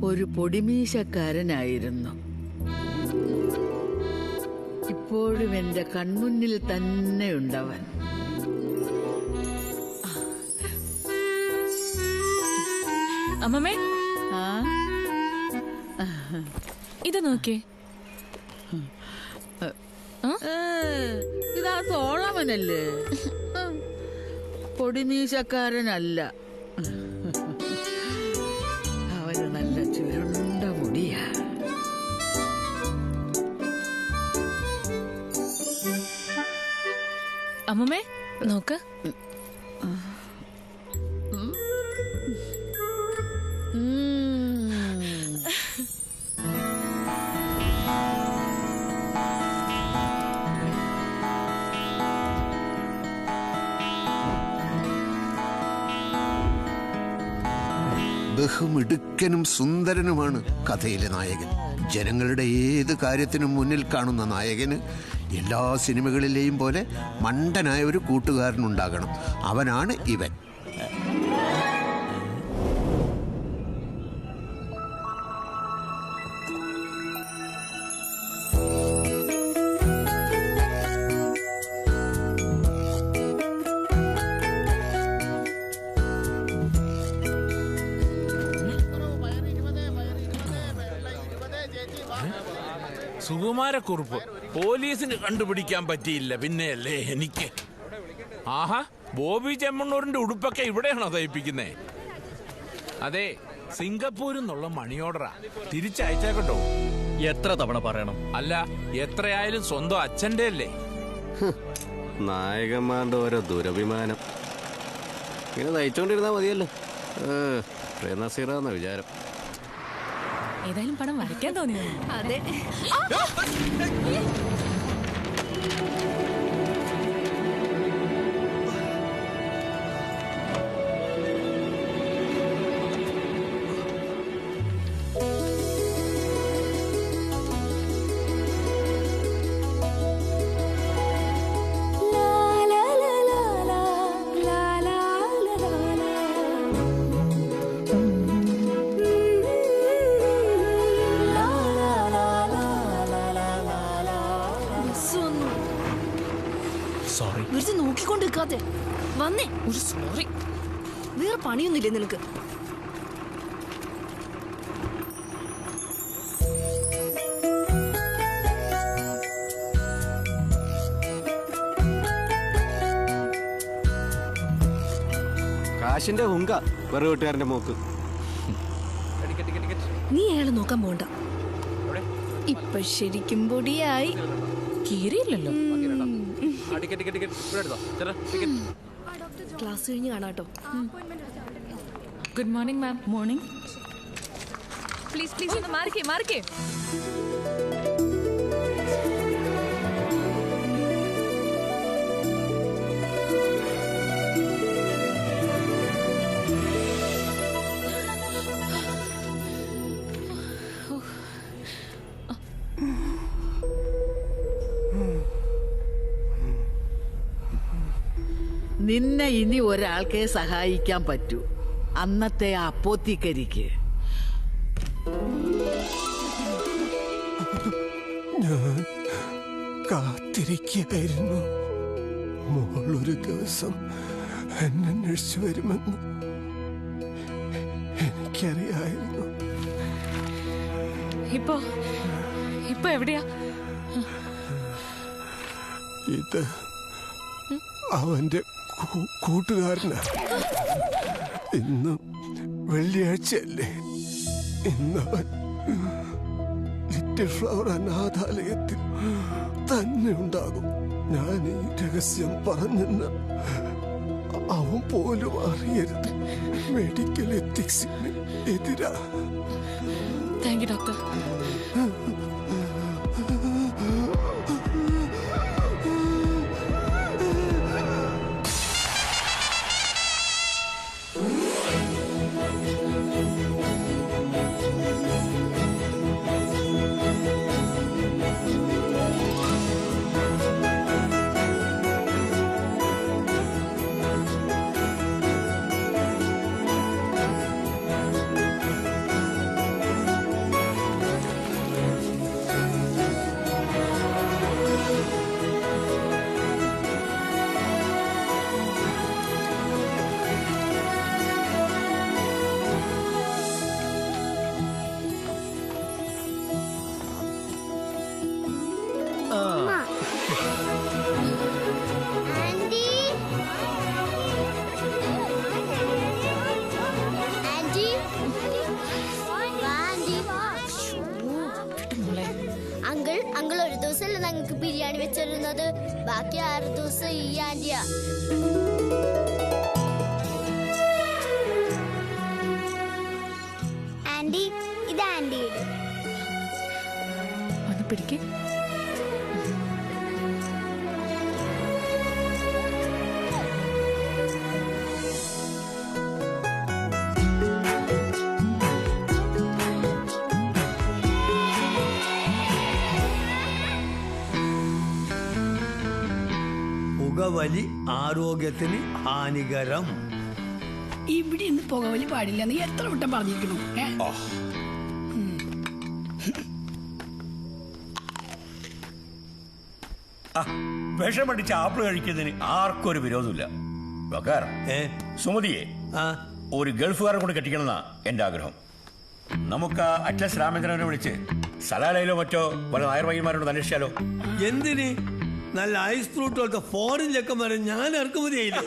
ഒരു പൊടിമീശക്കാരനായിരുന്നു. ഇപ്പോഴും എന്റെ കൺമുന്നിൽ തന്നെയുണ്ടവൻ. അമ്മമ്മേ, ഇത് നോക്കേ. ഇതാ തോളവനല്ലേ, പൊടിമീശക്കാരനല്ല. അവന് നല്ല ചുരുണ്ട മുടിയാ. അമ്മമ്മേ നോക്ക്. ബഹുമിടുക്കനും സുന്ദരനുമാണ് കഥയിലെ നായകൻ. ജനങ്ങളുടെ ഏത് കാര്യത്തിനും മുന്നിൽ കാണുന്ന നായകന് എല്ലാ സിനിമകളിലെയും പോലെ മണ്ടനായ ഒരു കൂട്ടുകാരനുണ്ടാകണം. അവനാണ് ഇവൻ. സുകുമാരക്കുറുപ്പ് പോലീസിന് കണ്ടുപിടിക്കാൻ പറ്റിയില്ല, പിന്നെയല്ലേ എനിക്ക്. ആഹാ, ബോബി ചെമ്മണ്ണൂരിന്റെ ഉടുപ്പൊക്കെ ഇവിടെയാണോ തയ്പ്പിക്കുന്നേ? അതെ, സിംഗപ്പൂരിൽ നിന്നുള്ള മണി ഓർഡറാ, തിരിച്ചയച്ചേക്കട്ടോ. എത്ര തവണ പറയണം? അല്ല, എത്രയായാലും സ്വന്തം അച്ഛന്റെ അല്ലേ. നായകന്മാരുടെ ഓരോ ദുരഭിമാനം. ഇങ്ങനെ തയ്ച്ചോണ്ടിരുന്നാ മതിയല്ലോ. നസീറാന്ന വിചാരം. ഏതായാലും പടം വരയ്ക്കാൻ തോന്നിയോ? അതെ. നോക്കിക്കൊണ്ടിരിക്കാതെ വന്നേ. ഒരു സോറി. വേറെ പണിയൊന്നുമില്ലേ നിനക്ക്? കാശിന്റെ ഹുങ്ക വെറു വീട്ടുകാരന്റെ മോക്ക്. നീ അയാളെ നോക്കാൻ പോണ്ട. ഇപ്പൊ ശരിക്കും പൊടിയായി. കീറിയില്ലല്ലോ. ക്ലാസ് കഴിഞ്ഞ് കാണാട്ടോ. Good morning ma'am. Morning. Please please ഒന്ന് മാറിക്കേ മാറിക്കേ. നിന്നെ ഇനി ഒരാൾക്കേ സഹായിക്കാൻ പറ്റൂ, അന്നത്തെ അപ്പോത്തിക്കരിക്ക്. ഞാൻ കാത്തിരിക്കുകയായിരുന്നു. മോളൊരു ദിവസം എന്നെ അന്വേഷിച്ചു വരുമെന്ന് എനിക്കറിയായിരുന്നു. ഇപ്പൊ എവിടെയാ? ഇത് അവന്റെ കൂട്ടുകാരനാ. ഇന്ന് വെള്ളിയാഴ്ചയല്ലേ? ഇന്നവൻ ലിറ്റിൽ ഫ്ലവർ അനാഥാലയത്തിൽ തന്നെ ഉണ്ടാകും. ഞാൻ ഈ രഹസ്യം പറഞ്ഞെന്ന് അവൻ പോലും അറിയരുത്. മെഡിക്കൽ എത്തിക്സിന് എതിരാ. Thank you doctor. ദിവസമല്ലേ ഞങ്ങൾക്ക് ബിരിയാണി വെച്ചിരുന്നത്. ബാക്കി 6 ദിവസം ഈ ആന്റിയാ. ആന്റി, ഇത് ആന്റിയുടെ. ഒന്ന് പിടിക്കേ. പുകവലി ആരോഗ്യത്തിന് ഹാനികരം. ഇവിടെ നിന്ന് പുകവലി പാടില്ല. നീ എത്ര വട്ടം പറഞ്ഞിരിക്കണു? വിഷമടിച്ച ആപ്പിൾ കഴിക്കുന്നതിന് ആർക്കും ഒരു വിരോധമില്ല. സുമതിയെ ഒരു ഗൾഫുകാരൻ കൊണ്ട് കെട്ടിക്കണമെന്നാ എന്റെ ആഗ്രഹം. നമുക്ക് അറ്റ്ലസ് രാമേന്ദ്രനെ വിളിച്ച് സലാലയിലോ മറ്റോ പല നായർവൈകന്മാരോട് അന്വേഷിച്ചാലോ? എന്തിന്? നല്ല ഐസ് ഫ്രൂട്ട് പോലത്തെ ഫോറിൻ ചെക്കന്മാരെ ഞാൻ ഇറക്കുമതി ചെയ്യില്ല.